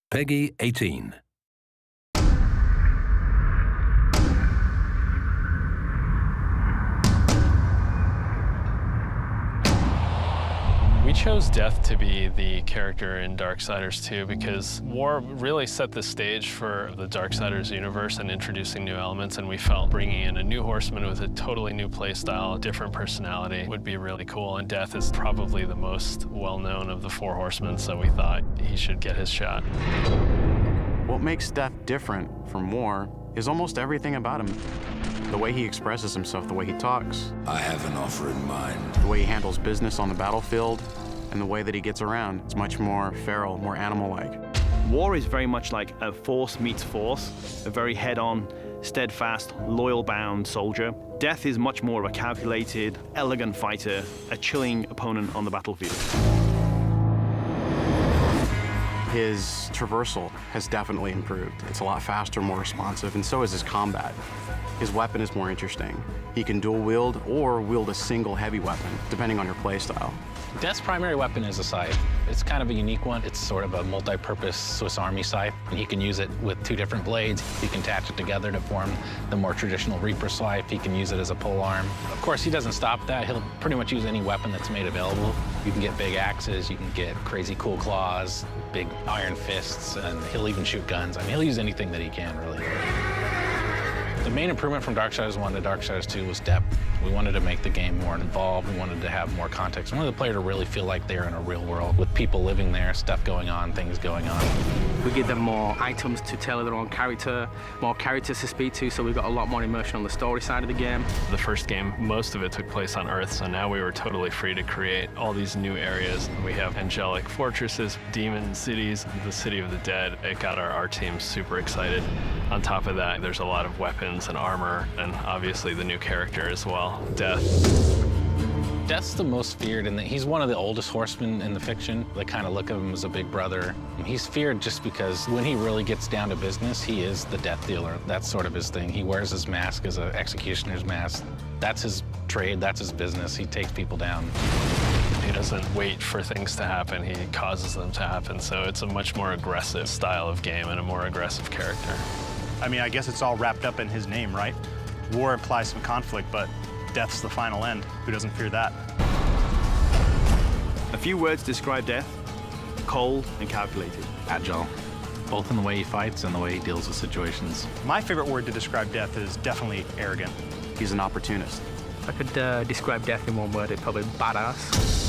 Peggy 18. We chose Death to be the character in Darksiders 2 because War really set the stage for the Darksiders universe and introducing new elements, and we felt bringing in a new horseman with a totally new playstyle, different personality would be really cool, and Death is probably the most well-known of the four horsemen, so we thought he should get his shot. What makes Death different from War is almost everything about him. The way he expresses himself, the way he talks. I have an offer in mind. The way he handles business on the battlefield, and the way that he gets around. It's much more feral, more animal-like. War is very much like a force meets force, a very head-on, steadfast, loyal-bound soldier. Death is much more of a calculated, elegant fighter, a chilling opponent on the battlefield. His traversal has definitely improved. It's a lot faster, more responsive, and so is his combat. His weapon is more interesting. He can dual wield or wield a single heavy weapon, depending on your playstyle. Death's primary weapon is a scythe. It's kind of a unique one. It's sort of a multi-purpose Swiss Army scythe. He can use it with two different blades. He can attach it together to form the more traditional Reaper scythe. He can use it as a pole arm. Of course, he doesn't stop that. He'll pretty much use any weapon that's made available. You can get big axes, you can get crazy cool claws, big iron fists, and he'll even shoot guns. I mean, he'll use anything that he can, really. The main improvement from Darksiders 1 to Darksiders 2 was depth. We wanted to make the game more involved. We wanted to have more context. We wanted the player to really feel like they're in a real world with people living there, stuff going on, things going on. We give them more items to tailor their own character, more characters to speak to, so we've got a lot more immersion on the story side of the game. The first game, most of it took place on Earth, so now we were totally free to create all these new areas. We have angelic fortresses, demon cities, the city of the dead. It got our team super excited. On top of that, there's a lot of weapons and armor, and obviously the new character as well, Death. Death's the most feared, and he's one of the oldest horsemen in the fiction. They kind of look at him as a big brother. He's feared just because when he really gets down to business, he is the death dealer. That's sort of his thing. He wears his mask as an executioner's mask. That's his trade, that's his business. He takes people down. He doesn't wait for things to happen, he causes them to happen. So it's a much more aggressive style of game and a more aggressive character. I mean, I guess it's all wrapped up in his name, right? War implies some conflict, but Death's the final end. Who doesn't fear that? A few words describe Death: cold and calculated. Agile, both in the way he fights and the way he deals with situations. My favorite word to describe Death is definitely arrogant. He's an opportunist. If I could describe Death in one word, it'd probably badass.